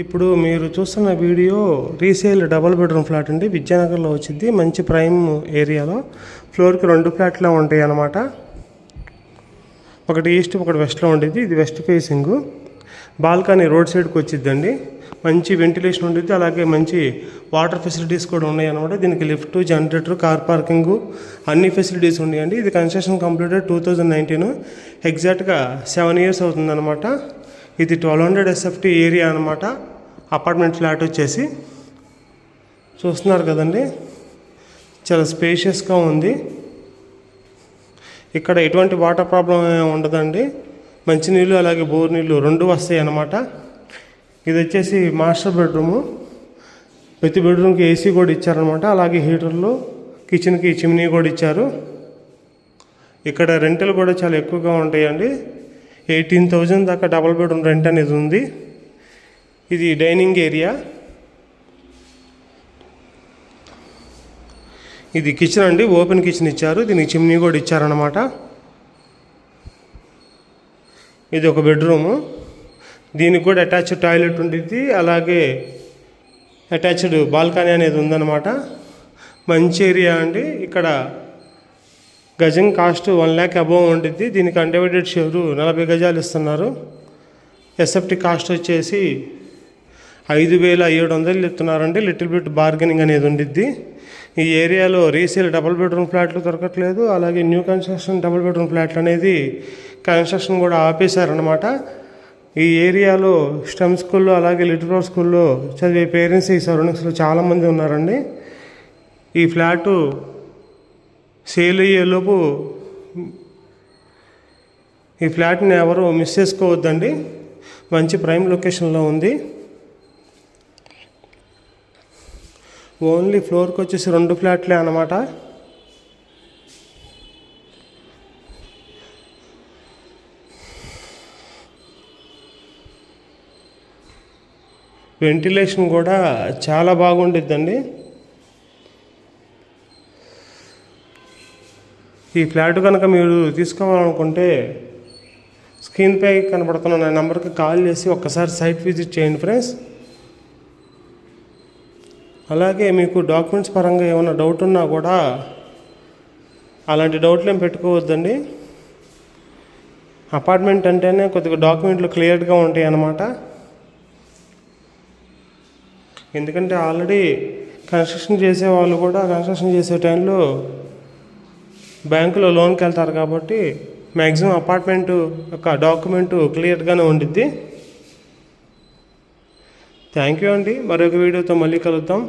ఇప్పుడు మీరు చూస్తున్న video resale double bedroom flat అండి. విద్యానగర్లో వచ్చింది. మంచి ప్రైమ్ ఏరియాలో ఫ్లోర్కి 2 ఫ్లాట్లు ఉంటాయి అన్నమాట. ఒకటి ఈస్ట్ ఒకటి వెస్ట్లో ఉండేది. ఇది వెస్ట్ ఫేసింగ్. బాల్కనీ రోడ్ సైడ్కి వచ్చిద్దండి. మంచి వెంటిలేషన్ ఉండేది. అలాగే మంచి వాటర్ ఫెసిలిటీస్ కూడా ఉన్నాయి అన్నమాట. దీనికి లిఫ్ట్, జనరేటర్, కార్ పార్కింగ్ అన్ని ఫెసిలిటీస్ ఉన్నాయండి. ఇది కన్స్ట్రక్షన్ కంప్లీటెడ్ 2019. ఎగ్జాక్ట్గా 7 years అవుతుందన్నమాట. ఇది 1200 SFT ఏరియా అనమాట. అపార్ట్మెంట్ ఫ్లాట్ వచ్చేసి చూస్తున్నారు కదండి, చాలా స్పేషియస్గా ఉంది. ఇక్కడ ఎటువంటి వాటర్ ప్రాబ్లం ఉండదండి. మంచినీళ్ళు అలాగే బోర్ నీళ్ళు 2 వస్తాయి అన్నమాట. ఇది వచ్చేసి మాస్టర్ బెడ్రూము. ప్రతి బెడ్రూమ్కి ఏసీ కూడా ఇచ్చారనమాట. అలాగే హీటర్లు, కిచెన్కి చిమ్నీ కూడా ఇచ్చారు. ఇక్కడ రెంటలు కూడా చాలా ఎక్కువగా ఉంటాయండి. 18,000 దాకా డబుల్ బెడ్రూమ్ రెంట్ అనేది ఉంది. ఇది డైనింగ్ ఏరియా. ఇది కిచెన్ అండి, ఓపెన్ కిచెన్ ఇచ్చారు. దీనికి చిమ్నీ కూడా ఇచ్చారనమాట. ఇది ఒక బెడ్రూము. దీనికి కూడా అటాచ్డ్ టాయిలెట్ ఉంటుంది. అలాగే అటాచ్డ్ బాల్కనీ అనేది ఉందన్నమాట. మంచి ఏరియా అండి. ఇక్కడ గజం కాస్ట్ 1 lakh అబోవ్ ఉంటుంది. దీనికి అన్డివైడెడ్ షేరు 40 గజాలు ఇస్తున్నారు. SFT కాస్ట్ వచ్చేసి 5,700 ఇస్తున్నారండి. లిటిల్ బిట్ బార్గెనింగ్ అనేది ఉండిద్ది. ఈ ఏరియాలో రీసేల్ డబుల్ బెడ్రూమ్ ఫ్లాట్లు దొరకట్లేదు. అలాగే న్యూ కన్స్ట్రక్షన్ డబుల్ బెడ్రూమ్ ఫ్లాట్లు అనేది కన్స్ట్రక్షన్ కూడా ఆపేశారనమాట. ఈ ఏరియాలో స్టెమ్ స్కూల్లో అలాగే లిటిల్ ఫ్లవర్ స్కూల్లో చదివే పేరెంట్స్ ఈ సరౌండింగ్స్లో చాలామంది ఉన్నారండి. ఈ ఫ్లాటు సేల్ అయ్యేలోపు ఈ ఫ్లాట్ని ఎవరు మిస్ చేసుకోవద్దండి. మంచి ప్రైమ్ లొకేషన్లో ఉంది. ఓన్లీ ఫ్లోర్కి వచ్చేసి 2 ఫ్లాట్లే అన్నమాట. వెంటిలేషన్ కూడా చాలా బాగుండిద్దండి. ఈ ఫ్లాట్ కనుక మీరు తీసుకోవాలనుకుంటే స్క్రీన్పై కనబడుతున్న నా నెంబర్కి కాల్ చేసి ఒక్కసారి సైట్ విజిట్ చేయండి ఫ్రెండ్స్. అలాగే మీకు డాక్యుమెంట్స్ పరంగా ఏమైనా డౌట్ ఉన్నా కూడా అలాంటి డౌట్లు ఏం పెట్టుకోవద్దండి. అపార్ట్మెంట్ అంటేనే కొద్దిగా డాక్యుమెంట్లు క్లియర్గా ఉంటాయి అన్నమాట. ఎందుకంటే ఆల్రెడీ కన్స్ట్రక్షన్ చేసే వాళ్ళు కూడా కన్స్ట్రక్షన్ చేసే టైంలో బ్యాంకులో లోన్కి వెళ్తారు కాబట్టి మ్యాక్సిమం అపార్ట్మెంటు యొక్క డాక్యుమెంటు క్లియర్గానే ఉండిద్ది. థ్యాంక్ యూ అండి. మరొక వీడియోతో మళ్ళీ కలుద్దాం.